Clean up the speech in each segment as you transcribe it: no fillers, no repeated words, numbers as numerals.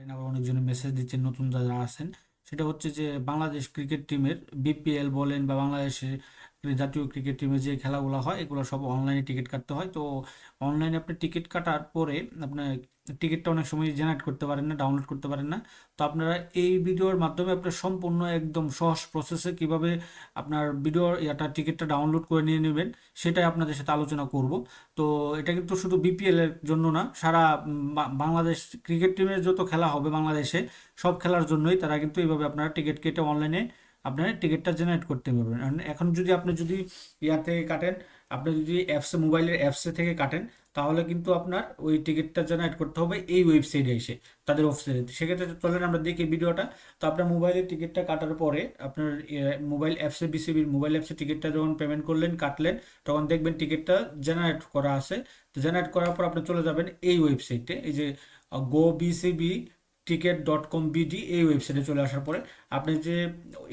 আবার অনেকজনে মেসেজ দিচ্ছেন নতুন যারা আছেন, সেটা হচ্ছে যে বাংলাদেশ ক্রিকেট টিমের বিপিএল বলেন বা বাংলাদেশের জাতীয় ক্রিকেট টিমের যে খেলাগুলো হয় এগুলো সব অনলাইনে টিকিট কাটতে হয়। তো অনলাইনে আপনি টিকিট কাটার পরে আপনার টিকিটটা অনেক সময় জেনারেট করতে পারেন না, ডাউনলোড করতে পারেন না। তো আপনারা এই ভিডিওর মাধ্যমে আপনার সম্পূর্ণ একদম সহজ প্রসেসে কিভাবে আপনার ভিডিওর টিকিটটা ডাউনলোড করে নিয়ে নেবেন সেটাই আপনাদের সাথে আলোচনা করব। তো এটা কিন্তু শুধু বিপিএল এর জন্য না, সারা বাংলাদেশ ক্রিকেট টিমের যত খেলা হবে বাংলাদেশে সব খেলার জন্যই তারা কিন্তু এইভাবে আপনারা টিকিট কেটে অনলাইনে আপনারা টিকিটটা জেনারেট করতে পারবেন। এখন যদি আপনি যদি থেকে কাটেন, আপনি যদি মোবাইলের অ্যাপসে থেকে কাটেন, তাহলে কিন্তু আপনার ওই টিকিটটা জেনারেট করতে হবে এই ওয়েবসাইটে এসে, তাদের ওয়েবসাইটে। সেক্ষেত্রে চলেন আমরা দেখি ভিডিওটা। তো আপনার মোবাইলের টিকিটটা কাটার পরে আপনার মোবাইল অ্যাপসে, বিসিবির মোবাইল অ্যাপসে টিকিটটা যখন পেমেন্ট করলেন, কাটলেন, তখন দেখবেন টিকিটটা জেনারেট করা আছে। তো জেনারেট করার পর আপনি চলে যাবেন এই ওয়েবসাইটে, এই যে go bcbticket.com.bd, এই ওয়েবসাইটে চলে আসার পরে আপনি যে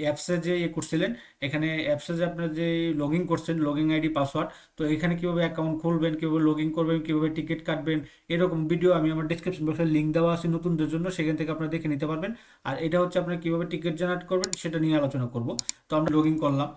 অ্যাপসে যে করছিলেন, এখানে অ্যাপসে যে আপনার যে লগ ইন করছেন, লগ ইন আইডি পাসওয়ার্ড, তো এখানে কীভাবে অ্যাকাউন্ট খুলবেন, কীভাবে লগ ইন করবেন, কীভাবে টিকিট কাটবেন, এরকম ভিডিও আমি আমার ডিসক্রিপশন বক্সে লিঙ্ক দেওয়া আছে নতুনদের জন্য, সেখান থেকে আপনারা দেখে নিতে পারবেন। আর এটা হচ্ছে আপনার কীভাবে টিকিট জেনারেট করবেন সেটা নিয়ে আলোচনা করব। তো আমরা লগ ইন করলাম।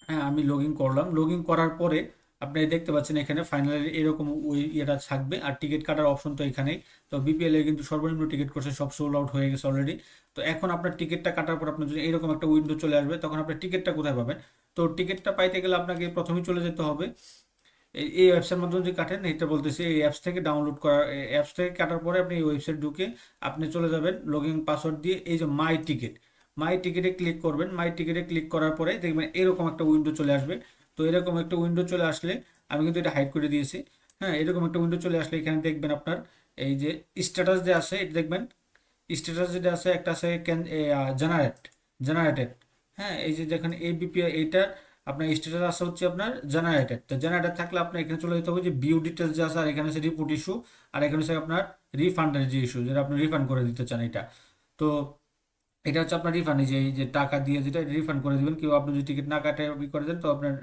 হ্যাঁ, আমি লগ ইন করলাম। লগ ইন করার পরে আপনি দেখতে পাচ্ছেন এখানে ফাইনালি এরকম ওই ইয়েটা থাকবে, আর টিকিট কাটার অপশন তো এখানেই। তো বিপিএল এ কিন্তু সর্বনিম্ন টিকিট করছে, সব সোল্ড আউট হয়ে গেছে অলরেডি। তো এখন আপনার টিকিটটা কাটার পর আপনার যদি এরকম একটা উইন্ডো চলে আসবে, তখন আপনার টিকিটটা কোথায় পাবেন? তো টিকিটটা পাইতে গেলে আপনাকে প্রথমেই চলে যেতে হবে এই অ্যাপসের মাধ্যমে যদি কাটেন, এটা বলতেছি এই অ্যাপস থেকে ডাউনলোড করা, অ্যাপস থেকে কাটার পরে আপনি এই ওয়েবসাইট ঢুকে আপনি চলে যাবেন লগ ইন পাসওয়ার্ড দিয়ে এই যে মাই টিকিট, মাই টিকিটে ক্লিক করবেন। মাই টিকিটে ক্লিক করার পরে দেখবেন এরকম একটা উইন্ডো চলে আসবে। তো এরকম একটা উইন্ডো চলে আসলে, আমি কিন্তু এটা হাইড করে দিয়েছি। হ্যাঁ, এরকম একটা উইন্ডো চলে আসলে এখানে দেখবেন আপনার এই যে স্ট্যাটাস যে আছে, এটা দেখবেন স্ট্যাটাস যেটা আছে, একটা আছে জেনারেটেড। হ্যাঁ, এই যে দেখেন এবিপিআই, এইটা আপনার স্ট্যাটাস আছে হচ্ছে আপনার জেনারেটেড। তো জেনারেটেড থাকলে আপনার এখানে চলে যেতে হবে যে ভিউ ডিটেলস যে আছে, আর এখানে আছে রিপোর্ট ইস্যু, আর এখানে হচ্ছে আপনার রিফান্ডের যে ইস্যু, যেটা আপনি রিফান্ড করে দিতে চান এটা। তো এটা হচ্ছে আপনার রিফান্ড, এই যে টাকা দিয়ে যেটা রিফান্ড করে দিবেন। কেউ আপনি যদি টিকিট না কাটে করে দেন, তো আপনার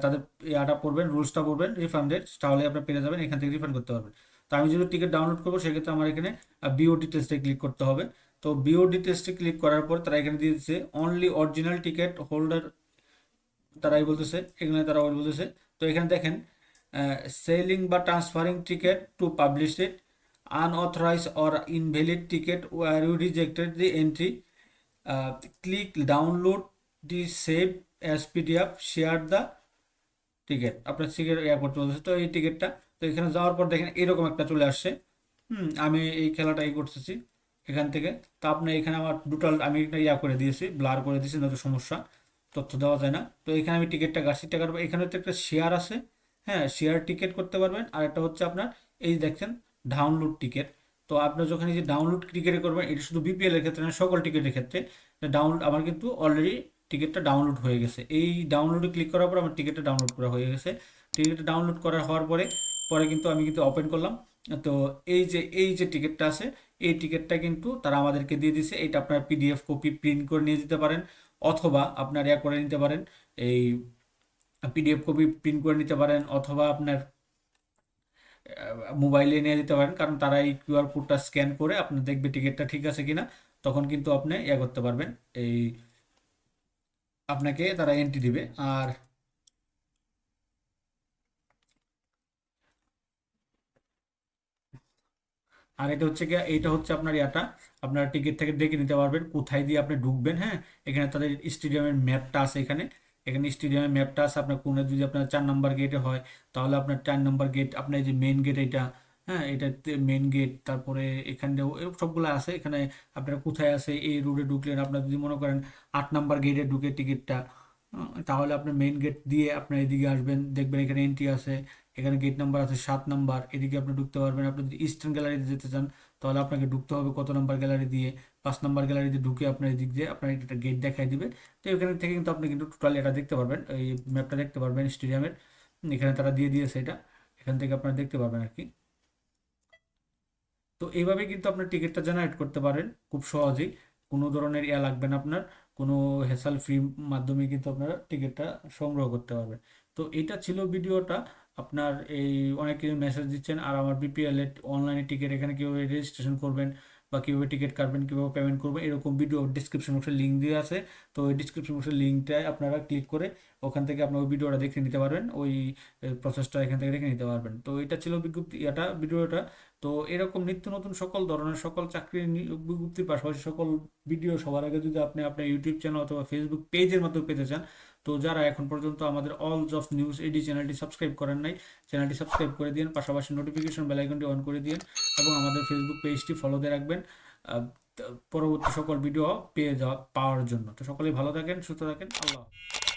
তাদের ইয়াটা পড়বেন, রুলসটা পড়বেন রিফান্ডের, তাহলে আপনি পেয়ে যাবেন, এখান থেকে রিফান্ড করতে পারবেন। তো আমি যদি টিকিট ডাউনলোড করবো, সেক্ষেত্রে আমার এখানে বিও ডিটেলসে ক্লিক করতে হবে। তো বিও ডিটেলসে ক্লিক করার পর তারা এখানে দিয়ে দিচ্ছে অনলি অরিজিনাল টিকিট হোল্ডার, তারাই বলতেছে, এখানে তারা বলতেছে। তো এখানে দেখেন সেলিং বা transferring ticket to publish it, unauthorize or invalid ticket were you rejected the entry, click download the save as PDF, share the ticket. আপনার টিকিট করতে বলতেছে। তো এই টিকিটটা, তো এখানে যাওয়ার পর দেখেন এরকম একটা চলে আসছে। আমি এই খেলাটা করতেছি এখান থেকে। তো আপনি এখানে আমার টোটাল আমি একটা করে দিয়েছি, ব্লার করে দিয়েছি, না তো সমস্যা, তথ্য দেওয়া যায় না। তো এখানে আমি টিকিটটা কাটছি, টাকার এখানে তো একটা শেয়ার আছে। হ্যাঁ, শেয়ার টিকিট করতে পারবেন। আর একটা হচ্ছে আপনার এই দেখছেন ডাউনলোড টিকিট। তো আপনি যখন এই যে ডাউনলোড টিকিটে করবেন, এটা শুধু বিপিএল এর ক্ষেত্রে না, সকল টিকিটের ক্ষেত্রে ডাউনলোড, আমার কিন্তু অলরেডি টিকিটটা ডাউনলোড হয়ে গেছে। এই ডাউনলোডে ক্লিক করার পর আমার টিকিটটা ডাউনলোড করা হয়ে গেছে। টিকিটটা ডাউনলোড করা হওয়ার পরে পরে কিন্তু আমি কিন্তু ওপেন করলাম। তো এই যে টিকিটটা আছে, এই টিকিটটা কিন্তু তারা আমাদেরকে দিয়ে দিছে। এটা আপনার পিডিএফ কপি প্রিন্ট করে নিয়ে যেতে পারেন, অথবা আপনার করে নিতে পারেন, এই পিডিএফ কপি প্রিন্ট করে নিতে পারেন, অথবা আপনার মোবাইলে নিয়ে যেতে পারেন। কারণ তারা এই কিউআর কোডটা স্ক্যান করে আপনি দেখবে টিকিটটা ঠিক আছে কিনা, তখন কিন্তু আপনি করতে পারবেন, এই আপনাকে তারা এন্ট্রি দিবে। আর এটা হচ্ছে গিয়ে, এইটা হচ্ছে আপনার আপনার টিকিট থেকে দেখে নিতে পারবেন কোথায় দিয়ে আপনি ঢুকবেন। হ্যাঁ, এখানে তাদের স্টেডিয়ামের ম্যাপটা আছে, এখানে এখানে স্টেডিয়ামের ম্যাপটা আছে। আপনার কোনে যদি আপনার 4 নম্বর গেটে হয়, তাহলে আপনার 4 নম্বর গেট, আপনার এই যে মেইন গেট এটা, হ্যাঁ এটা মেইন গেট। তারপরে এখানেও সবগুলো আছে। এখানে আপনারা কোথায় আছে, এই রোডে ঢুকলেন, আপনার যদি মনে করেন 8 নম্বর গেটে ঢুকে টিকিটটা, তাহলে আপনি মেইন গেট দিয়ে আপনার এদিকে আসবেন, দেখবেন এখানে এন্ট্রি আছে। এখানে গেট নাম্বার আছে 7 নম্বর, এদিকে আপনি ঢুকতে পারবেন। আপনি যদি ইস্টার্ন গ্যালারিতে যেতে চান, তাহলে আপনাকে ঢুকতে হবে কত নম্বর গ্যালারি দিয়ে, 5 নম্বর গ্যালারিতে ঢুকে আপনার এদিক দিয়ে আপনার একটা গেট দেখাই দিবে। তো এখানে থেকে কিন্তু আপনি কিন্তু টোটাল এটা দেখতে পারবেন, এই ম্যাপটা দেখতে পারবেন স্টেডিয়ামের। এখানে তারা দিয়ে দিয়েছে এটা, এখান থেকে আপনারা দেখতে পারবেন আর কি। তো এইভাবে কিন্তু আপনার টিকিটটা জেনারেট করতে পারেন খুব সহজেই। কোনো ধরনের লাগবে না আপনার, কোনো হেসাল ফ্রি মাধ্যমে কিন্তু আপনারা টিকিটটা সংগ্রহ করতে পারবেন। তো এটা ছিল ভিডিওটা। আপনার এই অনেকে মেসেজ দিচ্ছেন, আর আমার বিপিএল এর অনলাইনে টিকিট এখানে কীভাবে রেজিস্ট্রেশন করবেন বা কীভাবে টিকিট কাটবেন, কীভাবে পেমেন্ট করবেন, এরকম ভিডিও ডিসক্রিপশন বক্সে লিঙ্ক দিয়ে আছে। তো ওই ডিসক্রিপশন বক্সের লিঙ্কটায় আপনারা ক্লিক করে ওখান থেকে আপনার ওই ভিডিওটা দেখে নিতে পারবেন, ওই প্রসেসটা এখান থেকে দেখে নিতে পারবেন। তো এটা ছিল বিজ্ঞপ্তি এটা ভিডিওটা। তো এরকম নিত্য নতুন সকল ধরনের সকল চাকরির বিজ্ঞপ্তির পাশাপাশি সকল ভিডিও সবার আগে যদি আপনি আপনার ইউটিউব চ্যানেল অথবা ফেসবুক পেজের মাধ্যমে পেতে চান, তো যারা এখন পর্যন্ত আমাদের অল জব নিউজ এডি চ্যানেলটি সাবস্ক্রাইব করেন নাই, চ্যানেলটি সাবস্ক্রাইব করে দিন, পাশাপাশি নোটিফিকেশন বেল আইকনটি অন করে দিন এবং আমাদের ফেসবুক পেজটি ফলো দিয়ে রাখবেন আহ, পরবর্তী সকল ভিডিও পাওয়ার জন্য। তো সকলেই ভালো থাকেন, সুস্থ থাকেন, আল্লাহ হাফেজ।